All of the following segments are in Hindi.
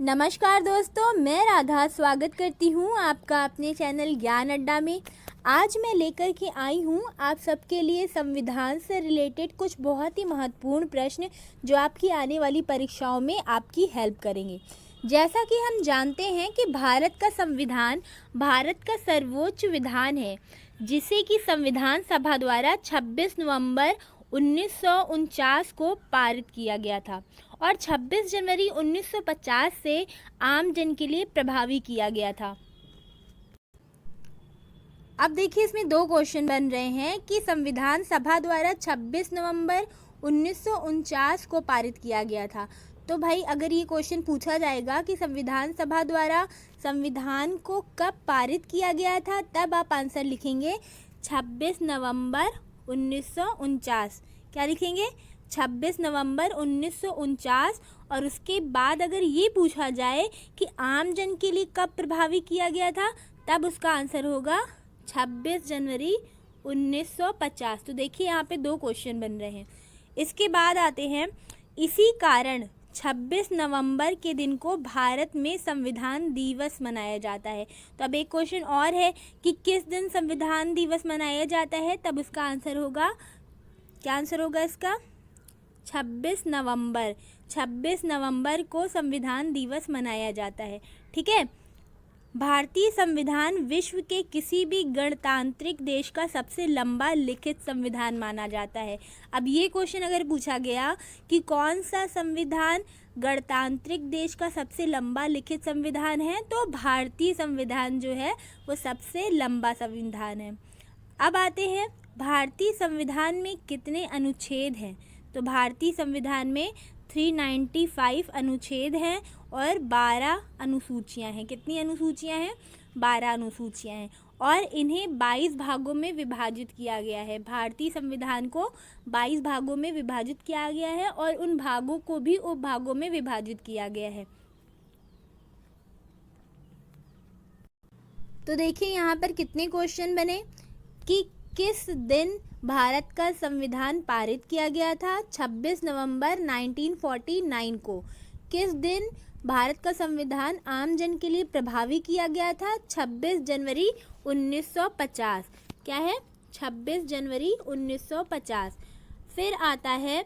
नमस्कार दोस्तों, मैं राधा स्वागत करती हूँ आपका अपने चैनल ज्ञान अड्डा में। आज मैं लेकर के आई हूँ आप सबके लिए संविधान से रिलेटेड कुछ बहुत ही महत्वपूर्ण प्रश्न जो आपकी आने वाली परीक्षाओं में आपकी हेल्प करेंगे। जैसा कि हम जानते हैं कि भारत का संविधान भारत का सर्वोच्च विधान है, जिसे कि संविधान सभा द्वारा 26 नवंबर 1949 को पारित किया गया था और 26 जनवरी 1950 से आम जन के लिए प्रभावी किया गया था। अब देखिए, इसमें दो क्वेश्चन बन रहे हैं कि संविधान सभा द्वारा 26 नवंबर 1949 को पारित किया गया था। तो भाई, अगर ये क्वेश्चन पूछा जाएगा कि संविधान सभा द्वारा संविधान को कब पारित किया गया था, तब आप आंसर लिखेंगे 26 नवंबर 1949। क्या लिखेंगे? 26 नवंबर 1949। और उसके बाद अगर ये पूछा जाए कि आम जन के लिए कब प्रभावी किया गया था, तब उसका आंसर होगा 26 जनवरी 1950। तो देखिए, यहाँ पे दो क्वेश्चन बन रहे हैं। इसके बाद आते हैं, इसी कारण 26 नवंबर के दिन को भारत में संविधान दिवस मनाया जाता है। तो अब एक क्वेश्चन और है कि किस दिन संविधान दिवस मनाया जाता है, तब उसका आंसर होगा, क्या आंसर होगा इसका? 26 नवंबर। 26 नवंबर को संविधान दिवस मनाया जाता है। ठीक है। भारतीय संविधान विश्व के किसी भी गणतांत्रिक देश का सबसे लंबा लिखित संविधान माना जाता है। अब ये क्वेश्चन अगर पूछा गया कि कौन सा संविधान गणतांत्रिक देश का सबसे लंबा लिखित संविधान है, तो भारतीय संविधान जो है वो सबसे लंबा संविधान है। अब आते हैं, भारतीय संविधान में कितने अनुच्छेद हैं? तो भारतीय संविधान में 395 अनुच्छेद हैं और 12 अनुसूचियां हैं। कितनी अनुसूचियां हैं? 12 अनुसूचियां हैं और इन्हें 22 भागों में विभाजित किया गया है। भारतीय संविधान को 22 भागों में विभाजित किया गया है और उन भागों को भी उपभागों में विभाजित किया गया है। तो देखिए, यहाँ पर कितने क्वेश्चन बने कि किस दिन भारत का संविधान पारित किया गया था? 26 नवंबर 1949 को। किस दिन भारत का संविधान आम जन के लिए प्रभावी किया गया था? 26 जनवरी 1950। क्या है? 26 जनवरी 1950। फिर आता है,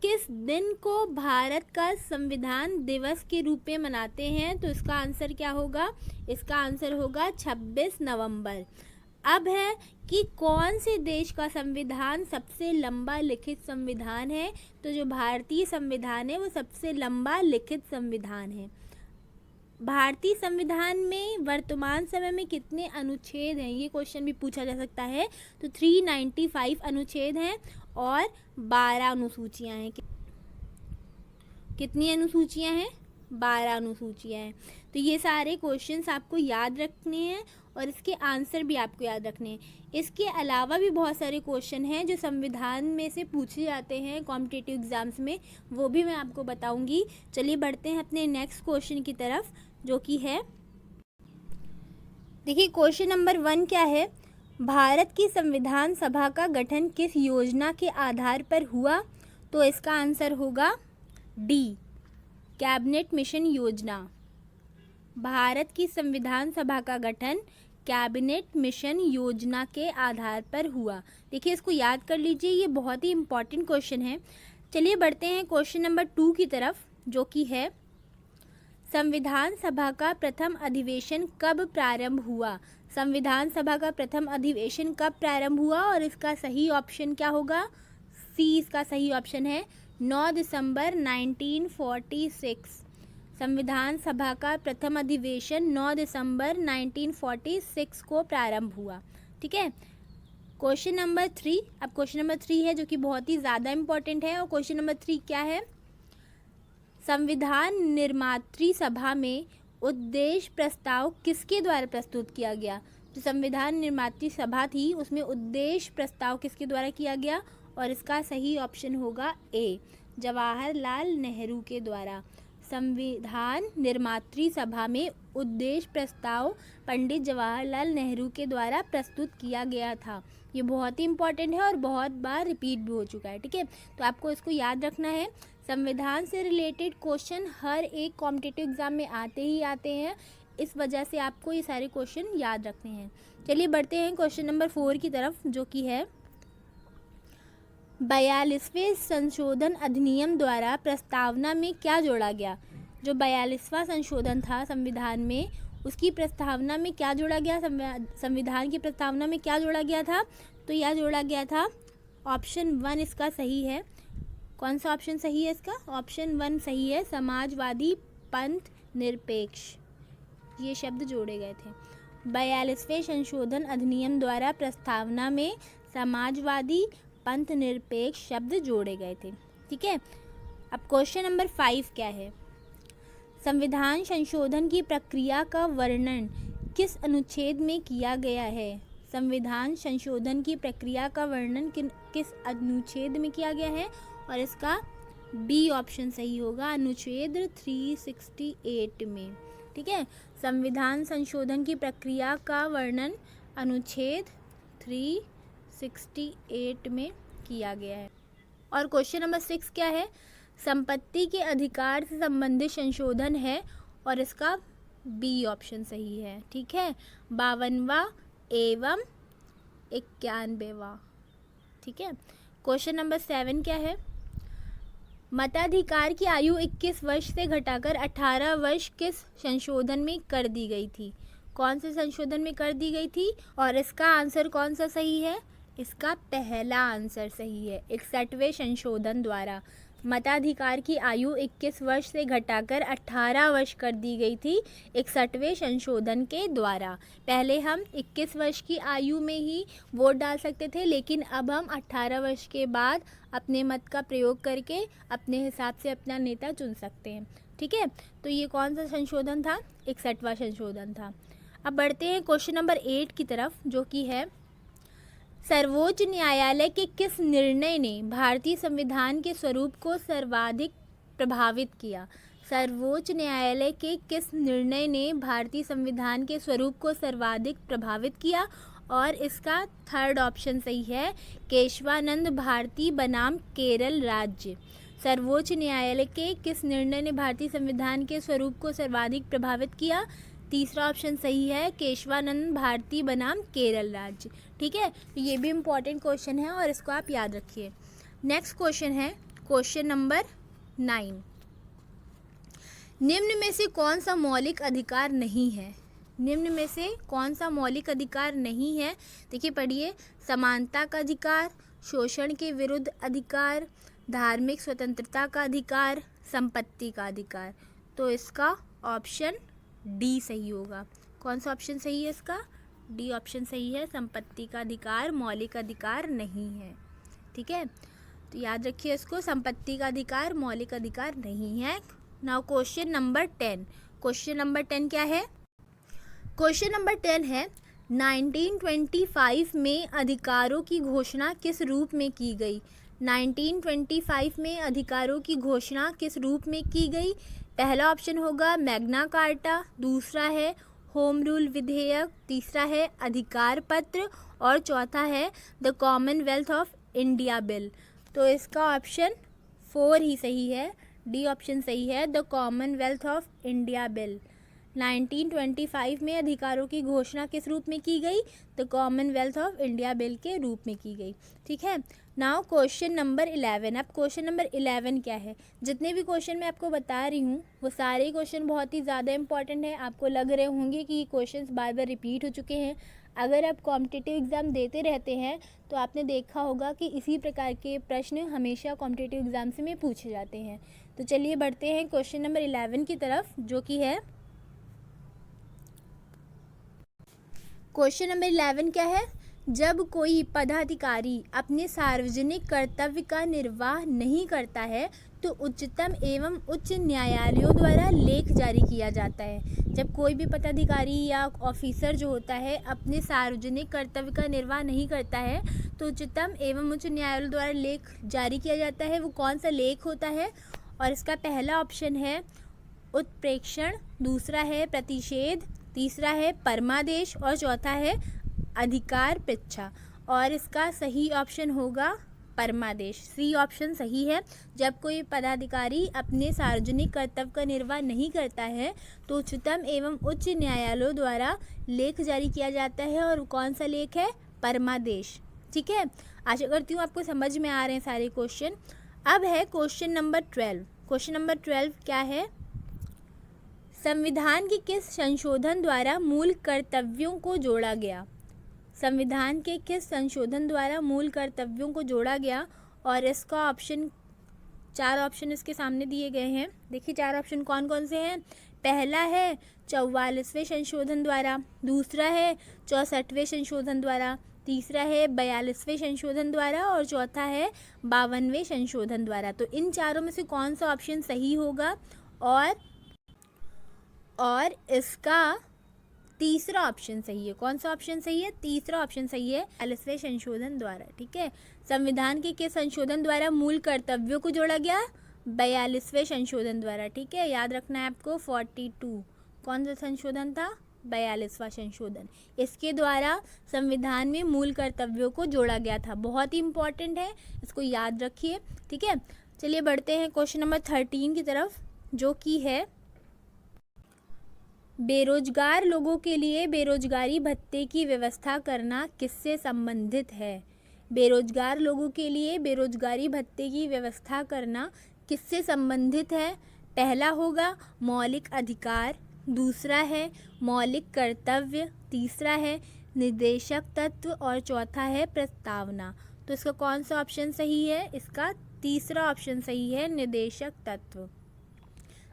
किस दिन को भारत का संविधान दिवस के रूप में मनाते हैं? तो इसका आंसर क्या होगा? इसका आंसर होगा 26 नवंबर। अब है कि कौन से देश का संविधान सबसे लंबा लिखित संविधान है? तो जो भारतीय संविधान है वो सबसे लंबा लिखित संविधान है। भारतीय संविधान में वर्तमान समय में कितने अनुच्छेद हैं? ये क्वेश्चन भी पूछा जा सकता है। तो 395 अनुच्छेद हैं और 12 अनुसूचियां हैं। कितनी अनुसूचियां हैं? 12 अनुसूचियां हैं। तो ये सारे क्वेश्चंस आपको याद रखने हैं और इसके आंसर भी आपको याद रखने हैं। इसके अलावा भी बहुत सारे क्वेश्चन हैं जो संविधान में से पूछे जाते हैं कॉम्पिटिटिव एग्जाम्स में, वो भी मैं आपको बताऊंगी। चलिए बढ़ते हैं अपने नेक्स्ट क्वेश्चन की तरफ, जो कि है, देखिए क्वेश्चन नंबर 1 क्या है? भारत की संविधान सभा का गठन किस योजना के आधार पर हुआ? तो इसका आंसर होगा डी, कैबिनेट मिशन योजना। भारत की संविधान सभा का गठन कैबिनेट मिशन योजना के आधार पर हुआ। देखिए, इसको याद कर लीजिए, ये बहुत ही इम्पॉर्टेंट क्वेश्चन है। चलिए बढ़ते हैं क्वेश्चन नंबर 2 की तरफ, जो कि है, संविधान सभा का प्रथम अधिवेशन कब प्रारंभ हुआ? संविधान सभा का प्रथम अधिवेशन कब प्रारंभ हुआ? और इसका सही ऑप्शन क्या होगा? सी इसका सही ऑप्शन है, 9 दिसंबर 1946। संविधान सभा का प्रथम अधिवेशन 9 दिसंबर 1946 को प्रारंभ हुआ। ठीक है। क्वेश्चन नंबर 3, अब क्वेश्चन नंबर 3 है जो कि बहुत ही ज़्यादा इम्पोर्टेंट है। और क्वेश्चन नंबर 3 क्या है? संविधान निर्मात्री सभा में उद्देश्य प्रस्ताव किसके द्वारा प्रस्तुत किया गया? तो संविधान निर्मात्री सभा थी, उसमें उद्देश्य प्रस्ताव किसके द्वारा किया गया? और इसका सही ऑप्शन होगा ए, जवाहरलाल नेहरू के द्वारा। संविधान निर्मात्री सभा में उद्देश्य प्रस्ताव पंडित जवाहरलाल नेहरू के द्वारा प्रस्तुत किया गया था। ये बहुत ही इंपॉर्टेंट है और बहुत बार रिपीट भी हो चुका है, ठीक है। तो आपको इसको याद रखना है। संविधान से रिलेटेड क्वेश्चन हर एक कॉम्पिटिटिव एग्जाम में आते ही आते हैं, इस वजह से आपको ये सारे क्वेश्चन याद रखने हैं। चलिए बढ़ते हैं क्वेश्चन नंबर 4 की तरफ, जो कि है 42वें संशोधन अधिनियम द्वारा प्रस्तावना में क्या जोड़ा गया। जो 42वां संशोधन था संविधान में, उसकी प्रस्तावना में क्या जोड़ा गया, संविधान की प्रस्तावना में क्या जोड़ा गया था। तो यह जोड़ा गया था ऑप्शन 1 इसका सही है। कौन सा ऑप्शन सही है इसका? ऑप्शन 1 सही है, समाजवादी पंथ निरपेक्ष, ये शब्द जोड़े गए थे। 42वें संशोधन अधिनियम द्वारा प्रस्तावना में समाजवादी पंथ निरपेक्ष शब्द जोड़े गए थे, ठीक है। अब क्वेश्चन नंबर 5 क्या है? संविधान संशोधन की प्रक्रिया का वर्णन किस अनुच्छेद में किया गया है। संविधान संशोधन की प्रक्रिया का वर्णन किस अनुच्छेद में किया गया है, और इसका बी ऑप्शन सही होगा, अनुच्छेद 368 में, ठीक है। संविधान संशोधन की प्रक्रिया का वर्णन अनुच्छेद 368 में किया गया है। और क्वेश्चन नंबर 6 क्या है? संपत्ति के अधिकार से संबंधित संशोधन है, और इसका बी ऑप्शन सही है, ठीक है। 52वां एवं 91वां, ठीक है। क्वेश्चन नंबर 7 क्या है? मताधिकार की आयु 21 वर्ष से घटाकर 18 वर्ष किस संशोधन में कर दी गई थी। कौन से संशोधन में कर दी गई थी, और इसका आंसर कौन सा सही है? इसका पहला आंसर सही है, 61वें संशोधन द्वारा मताधिकार की आयु 21 वर्ष से घटाकर 18 वर्ष कर दी गई थी 61वें संशोधन के द्वारा। पहले हम 21 वर्ष की आयु में ही वोट डाल सकते थे, लेकिन अब हम 18 वर्ष के बाद अपने मत का प्रयोग करके अपने हिसाब से अपना नेता चुन सकते हैं, ठीक है। तो ये कौन सा संशोधन था? 61वां संशोधन था। अब बढ़ते हैं क्वेश्चन नंबर 8 की तरफ, जो कि है सर्वोच्च न्यायालय के किस निर्णय ने भारतीय संविधान के स्वरूप को सर्वाधिक प्रभावित किया। सर्वोच्च न्यायालय के किस निर्णय ने भारतीय संविधान के स्वरूप को सर्वाधिक प्रभावित किया, और इसका थर्ड ऑप्शन सही है, केशवानंद भारती बनाम केरल राज्य। सर्वोच्च न्यायालय के किस निर्णय ने भारतीय संविधान के स्वरूप को सर्वाधिक प्रभावित किया? तीसरा ऑप्शन सही है, केशवानंद भारती बनाम केरल राज्य, ठीक है। तो ये भी इम्पॉर्टेंट क्वेश्चन है और इसको आप याद रखिए। नेक्स्ट क्वेश्चन है क्वेश्चन नंबर 9। निम्न में से कौन सा मौलिक अधिकार नहीं है। निम्न में से कौन सा मौलिक अधिकार नहीं है? देखिए पढ़िए, समानता का अधिकार, शोषण के विरुद्ध अधिकार, धार्मिक स्वतंत्रता का अधिकार, संपत्ति का अधिकार। तो इसका ऑप्शन डी सही होगा। कौन सा ऑप्शन सही है इसका? डी ऑप्शन सही है, संपत्ति का अधिकार मौलिक अधिकार नहीं है, ठीक है। तो याद रखिए इसको, संपत्ति का अधिकार मौलिक अधिकार नहीं है। Now question number 10। Question number 10 क्या है? क्वेश्चन नंबर 10 है 1925 में अधिकारों की घोषणा किस रूप में की गई। 1925 में अधिकारों की घोषणा किस रूप में की गई? पहला ऑप्शन होगा मैग्ना कार्टा, दूसरा है होम रूल विधेयक, तीसरा है अधिकार पत्र, और चौथा है the Commonwealth of India bill. तो इसका ऑप्शन 4 ही सही है, डी ऑप्शन सही है, the Commonwealth of India bill. 1925 में अधिकारों की घोषणा किस रूप में की गई? The Commonwealth of India bill के रूप में की गई, ठीक है। Now question number 11। अब क्वेश्चन नंबर 11 क्या है? जितने भी क्वेश्चन मैं आपको बता रही हूँ वो सारे क्वेश्चन बहुत ही ज़्यादा इंपॉर्टेंट हैं। आपको लग रहे होंगे कि ये क्वेश्चंस बार बार रिपीट हो चुके हैं। अगर आप कॉम्पिटिटिव एग्ज़ाम देते रहते हैं तो आपने देखा होगा कि इसी प्रकार के प्रश्न हमेशा कॉम्पिटिटिव एग्ज़ाम्स में पूछे जाते हैं। तो चलिए बढ़ते हैं क्वेश्चन नंबर 11 की तरफ, जो कि है क्वेश्चन नंबर 11 क्या है? जब कोई पदाधिकारी अपने सार्वजनिक कर्तव्य का निर्वाह नहीं करता है तो उच्चतम एवं उच्च न्यायालयों द्वारा लेख जारी किया जाता है। जब कोई भी पदाधिकारी या ऑफिसर जो होता है अपने सार्वजनिक कर्तव्य का निर्वाह नहीं करता है तो उच्चतम एवं उच्च न्यायालयों द्वारा लेख जारी किया जाता है। वो कौन सा लेख होता है? और इसका पहला ऑप्शन है उत्प्रेक्षण, दूसरा है प्रतिषेध, तीसरा है परमादेश और चौथा है अधिकार पृच्छा। और इसका सही ऑप्शन होगा परमादेश। सी ऑप्शन सही है। जब कोई पदाधिकारी अपने सार्वजनिक कर्तव्य का निर्वाह नहीं करता है तो उच्चतम एवं उच्च न्यायालयों द्वारा लेख जारी किया जाता है, और कौन सा लेख है? परमादेश। ठीक है, आशा करती हूँ आपको समझ में आ रहे हैं सारे क्वेश्चन। अब है क्वेश्चन नंबर 12। क्वेश्चन नंबर 12 क्या है? संविधान के किस संशोधन द्वारा मूल कर्तव्यों को जोड़ा गया? संविधान के किस संशोधन द्वारा मूल कर्तव्यों को जोड़ा गया? और इसका ऑप्शन, 4 ऑप्शन इसके सामने दिए गए हैं। देखिए 4 ऑप्शन कौन कौन से हैं। पहला है 44वें संशोधन द्वारा, दूसरा है 64वें संशोधन द्वारा, तीसरा है 42वें संशोधन द्वारा और चौथा है 52वें संशोधन द्वारा। तो इन चारों में से कौन सा ऑप्शन सही होगा? और इसका तीसरा ऑप्शन सही है। कौन सा ऑप्शन सही है? तीसरा ऑप्शन सही है, 42वें संशोधन द्वारा। ठीक है, संविधान के किस संशोधन द्वारा मूल कर्तव्यों को जोड़ा गया? 42वें संशोधन द्वारा। ठीक है, याद रखना है आपको। 42 कौन सा संशोधन था? 42वां संशोधन। इसके द्वारा संविधान में मूल कर्तव्यों को जोड़ा गया था। बहुत ही इंपॉर्टेंट है, इसको याद रखिए। ठीक है, चलिए बढ़ते हैं क्वेश्चन नंबर 13 की तरफ, जो कि है बेरोजगार लोगों के लिए बेरोजगारी भत्ते की व्यवस्था करना किससे संबंधित है? बेरोजगार लोगों के लिए बेरोजगारी भत्ते की व्यवस्था करना किससे संबंधित है? पहला होगा मौलिक अधिकार, दूसरा है मौलिक कर्तव्य, तीसरा है निर्देशक तत्व और चौथा है प्रस्तावना। तो इसका कौन सा ऑप्शन सही है? इसका तीसरा ऑप्शन सही है, निर्देशक तत्व।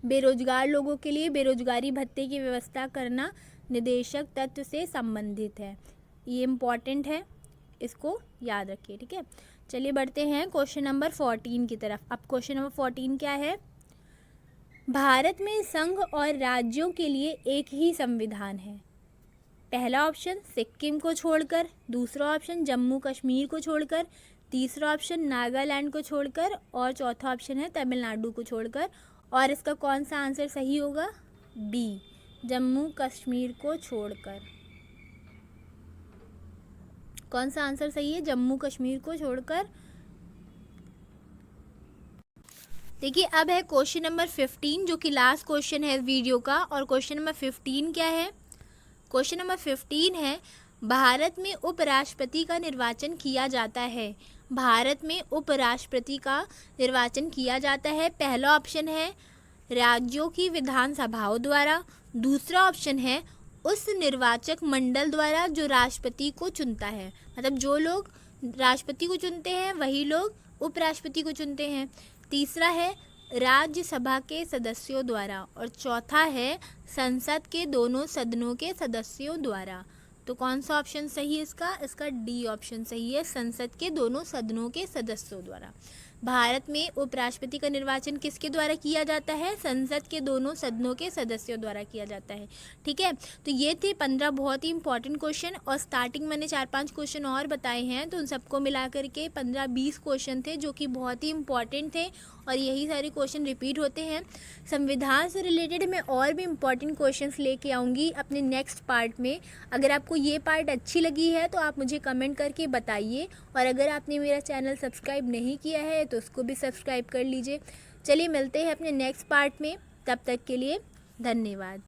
बेरोजगार लोगों के लिए बेरोजगारी भत्ते की व्यवस्था करना निर्देशक तत्व से संबंधित है। ये इम्पॉर्टेंट है, इसको याद रखिए। ठीक है, चलिए बढ़ते हैं क्वेश्चन नंबर 14 की तरफ। अब क्वेश्चन नंबर 14 क्या है? भारत में संघ और राज्यों के लिए एक ही संविधान है। पहला ऑप्शन सिक्किम को छोड़कर, दूसरा ऑप्शन जम्मू कश्मीर को छोड़कर, तीसरा ऑप्शन नागालैंड को छोड़कर और चौथा ऑप्शन है तमिलनाडु को छोड़कर। और इसका कौन सा आंसर सही होगा? बी, जम्मू कश्मीर को छोड़कर। कौन सा आंसर सही है? जम्मू कश्मीर को छोड़कर। देखिए अब है क्वेश्चन नंबर 15, जो कि लास्ट क्वेश्चन है वीडियो का। और क्वेश्चन नंबर 15 क्या है? क्वेश्चन नंबर 15 है भारत में उपराष्ट्रपति का निर्वाचन किया जाता है। भारत में उपराष्ट्रपति का निर्वाचन किया जाता है। पहला ऑप्शन है राज्यों की विधानसभाओं द्वारा, दूसरा ऑप्शन है उस निर्वाचक मंडल द्वारा जो राष्ट्रपति को चुनता है। मतलब जो लोग राष्ट्रपति को चुनते हैं वही लोग उपराष्ट्रपति को चुनते हैं। तीसरा है राज्यसभा के सदस्यों द्वारा और चौथा है संसद के दोनों सदनों के सदस्यों द्वारा। तो कौन सा ऑप्शन सही है इसका? इसका डी ऑप्शन सही है, संसद के दोनों सदनों के सदस्यों द्वारा। भारत में उपराष्ट्रपति का निर्वाचन किसके द्वारा किया जाता है? संसद के दोनों सदनों के सदस्यों द्वारा किया जाता है। ठीक है, तो ये थे 15 बहुत ही इंपॉर्टेंट क्वेश्चन। और स्टार्टिंग मैंने 4-5 क्वेश्चन और बताए हैं, तो उन सबको मिला करके 15-20 क्वेश्चन थे जो कि बहुत ही इंपॉर्टेंट थे और यही सारे क्वेश्चन रिपीट होते हैं। संविधान से रिलेटेड मैं और भी इम्पॉर्टेंट क्वेश्चंस लेके आऊँगी अपने नेक्स्ट पार्ट में। अगर आपको ये पार्ट अच्छी लगी है तो आप मुझे कमेंट करके बताइए, और अगर आपने मेरा चैनल सब्सक्राइब नहीं किया है तो उसको भी सब्सक्राइब कर लीजिए। चलिए मिलते हैं अपने नेक्स्ट पार्ट में, तब तक के लिए धन्यवाद।